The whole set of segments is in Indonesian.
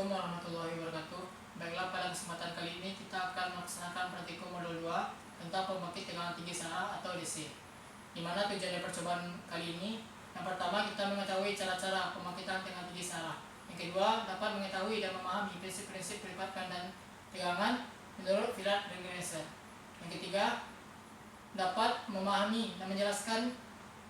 Assalamualaikum warahmatullahi wabarakatuh. Baiklah, pada kesempatan kali ini kita akan melaksanakan praktikum modul 2 tentang pembangkit tegangan tinggi searah atau DC. Di mana tujuan dari percobaan kali ini, yang pertama kita mengetahui cara-cara pembangkitan tegangan tinggi searah. Yang kedua, dapat mengetahui dan memahami prinsip-prinsip pelipatan dan tegangan menurut Firadt dan Genese. Yang ketiga, dapat memahami dan menjelaskan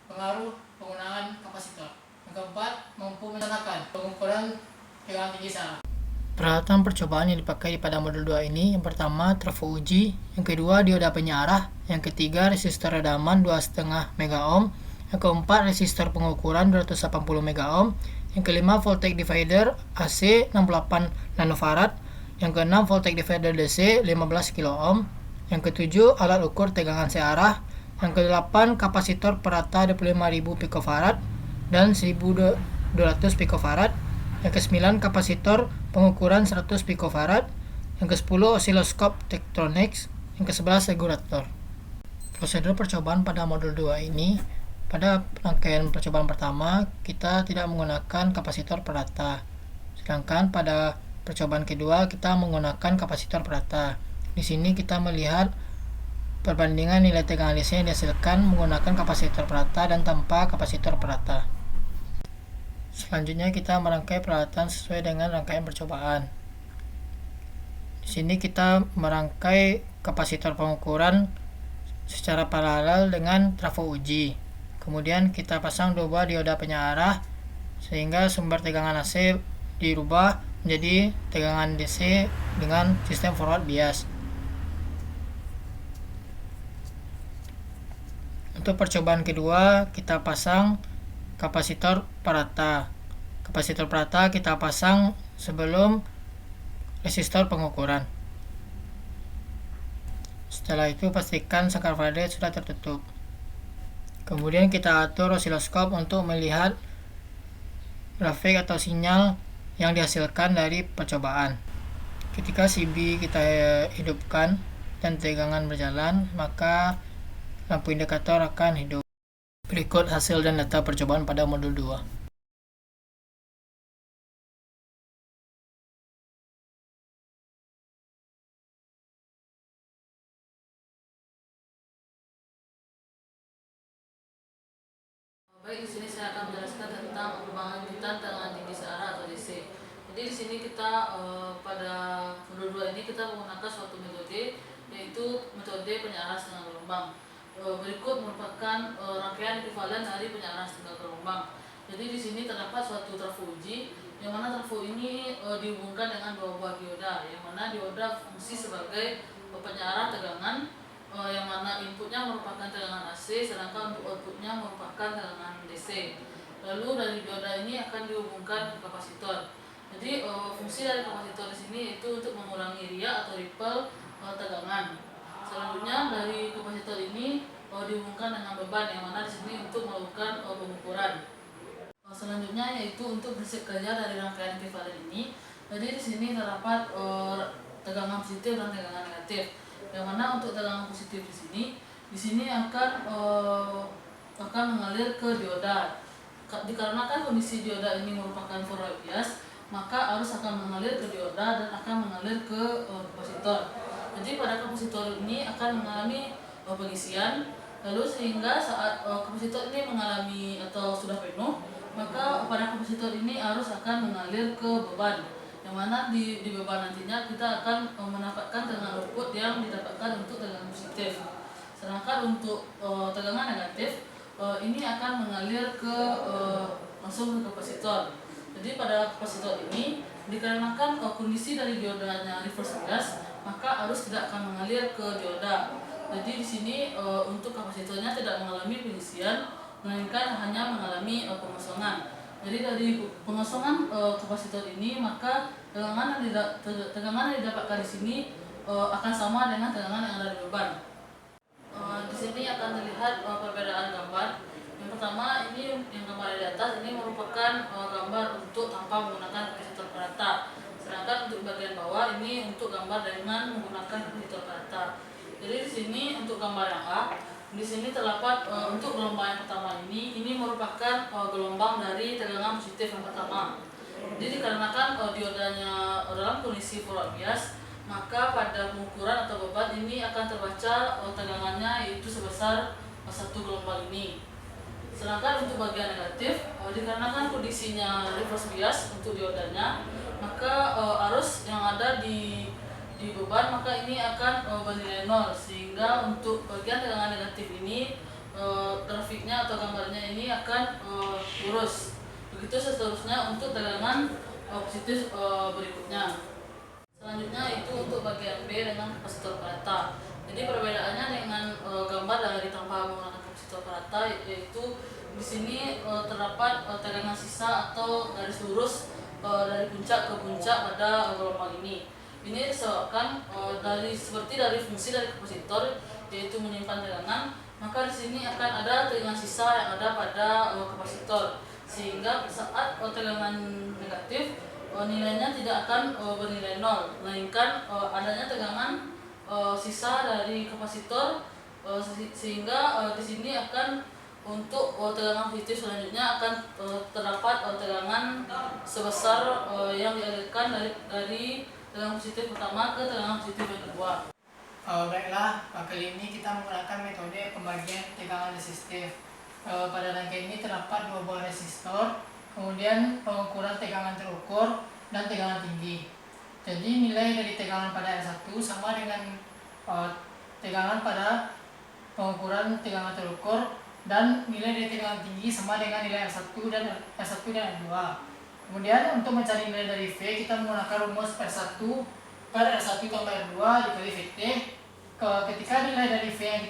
pengaruh penggunaan kapasitor. Yang keempat, mampu menerangkan pengukuran tegangan tinggi searah. Peralatan percobaan yang dipakai pada modul 2 ini, yang pertama trafo uji, yang kedua dioda penyiarah, yang ketiga resistor redaman 2,5 MΩ, yang keempat resistor pengukuran 280 MΩ, yang kelima voltage divider AC 68 nanofarad, yang keenam voltage divider DC 15 kΩ, yang ketujuh alat ukur tegangan searah, yang kedelapan kapasitor perata 25.000 picofarad dan 1.200 picofarad, yang ke-9 kapasitor pengukuran 100 picofarad, yang ke-10 osiloskop Tektronix, yang ke-11 regulator. Prosedur percobaan pada modul 2 ini, pada rangkaian percobaan pertama kita tidak menggunakan kapasitor perata, sedangkan pada percobaan kedua kita menggunakan kapasitor perata. Di sini kita melihat perbandingan nilai tegangan DC yang dihasilkan menggunakan kapasitor perata dan tanpa kapasitor perata. Selanjutnya kita merangkai peralatan sesuai dengan rangkaian percobaan. Di sini kita merangkai kapasitor pengukuran secara paralel dengan trafo uji. Kemudian kita pasang dua buah dioda penyiarah sehingga sumber tegangan AC dirubah menjadi tegangan DC dengan sistem forward bias. Untuk percobaan kedua kita pasang kapasitor perata. Kapasitor perata kita pasang sebelum resistor pengukuran. Setelah itu pastikan sangkar Faraday sudah tertutup. Kemudian kita atur osiloskop untuk melihat grafik atau sinyal yang dihasilkan dari percobaan. Ketika CB kita hidupkan dan tegangan berjalan, maka lampu indikator akan hidup. Berikut hasil dan data percobaan pada modul 2. Baik, di sini saya akan menjelaskan tentang pembangkitan tegangan tinggi searah atau DC. Jadi di sini kita pada modul 2 ini kita menggunakan suatu metode, yaitu metode penyiaran setengah gelombang. Berikut merupakan rangkaian ekuivalen dari penyiaran setengah gelombang. Jadi di sini terdapat suatu trafo uji, yang mana trafo ini dihubungkan dengan dua buah dioda, yang mana dioda fungsi sebagai penyiaran tegangan, yang mana inputnya merupakan tegangan AC, sedangkan untuk outputnya merupakan tegangan DC. Lalu dari dioda ini akan dihubungkan ke kapasitor. Jadi fungsi dari kapasitor di sini itu untuk mengurangi ria atau ripple tegangan. Selanjutnya dari kapasitor ini dihubungkan dengan beban, yang mana di sini untuk melakukan pengukuran. Selanjutnya yaitu untuk prinsip kerja dari rangkaian ekuivalen ini. Jadi di sini terdapat tegangan positif dan tegangan negatif. Yang mana untuk tegangan positif di sini akan mengalir ke dioda. Dikarenakan kondisi dioda ini merupakan forward bias, maka arus akan mengalir ke dioda dan akan mengalir ke kapasitor. Jadi pada kapasitor ini akan mengalami pengisian, lalu sehingga saat kapasitor ini mengalami atau sudah penuh, maka pada kapasitor ini arus akan mengalir ke beban, yang mana di beban nantinya kita akan mendapatkan tegangan output yang didapatkan untuk tegangan positif. Sedangkan untuk tegangan negatif ini akan mengalir ke langsung ke kapasitor. Jadi pada kapasitor ini dikarenakan kondisi dari diodanya reverse bias, maka arus tidak akan mengalir ke dioda. Jadi di sini untuk kapasitornya tidak mengalami pengisian, melainkan hanya mengalami pengosongan. Jadi dari pengosongan kapasitor ini, maka tegangan yang didapatkan di sini akan sama dengan tegangan yang ada di beban. Di sini akan terlihat perbedaan gambar. Yang pertama, ini yang gambar di atas ini merupakan gambar untuk tanpa menggunakan kapasitor perata. Sedangkan untuk bagian bawah ini untuk gambar dengan menggunakan kapasitor perata. Jadi di sini untuk gambar yang A, di sini terdapat untuk gelombang yang pertama ini merupakan gelombang dari tegangan positif yang pertama. Jadi dikarenakan diodanya dalam kondisi pola bias, maka pada pengukuran atau beban ini akan terbaca tegangannya yaitu sebesar 1 gelombang ini. Sedangkan untuk bagian negatif, dikarenakan kondisinya reverse bias untuk diodanya, maka arus yang ada di beban maka ini akan bernilai 0, sehingga untuk bagian tegangan negatif ini grafiknya atau gambarnya ini akan lurus. Begitu seterusnya untuk tegangan positif berikutnya. Selanjutnya itu untuk bagian B dengan kapasitor rata. Jadi perbedaannya dengan gambar dari tanpa menggunakan kapasitor rata, yaitu di sini terdapat tegangan sisa atau garis lurus dari puncak ke puncak pada gelombang ini. Ini disebabkan seperti dari fungsi dari kapasitor, yaitu menyimpan tegangan, maka di sini akan ada tegangan sisa yang ada pada kapasitor, sehingga saat tegangan negatif nilainya tidak akan bernilai 0, melainkan adanya tegangan sisa dari kapasitor, sehingga di sini akan untuk tegangan positif selanjutnya akan terdapat tegangan sebesar yang dialirkan dari tegangan positif pertama ke tegangan positif yang kedua. Baiklah, kali ini kita menggunakan metode pembagian tegangan resistif. Pada rangkaian ini terdapat 2 buah resistor, kemudian pengukuran tegangan terukur dan tegangan tinggi. Jadi nilai dari tegangan pada R1 sama dengan tegangan pada pengukuran tegangan terukur, dan nilai dari tegangan tinggi sama dengan nilai R1 dan R2. Kemudian untuk mencari nilai dari V, kita menggunakan rumus R1 per R1 tambah R2 dikali VT. Ketika nilai dari V yang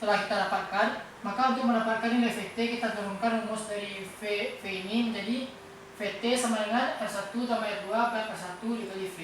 telah kita dapatkan, maka untuk mendapatkan nilai VT kita turunkan rumus dari V ini menjadi VT sama dengan R1 tambah R2 per R1 dikali V.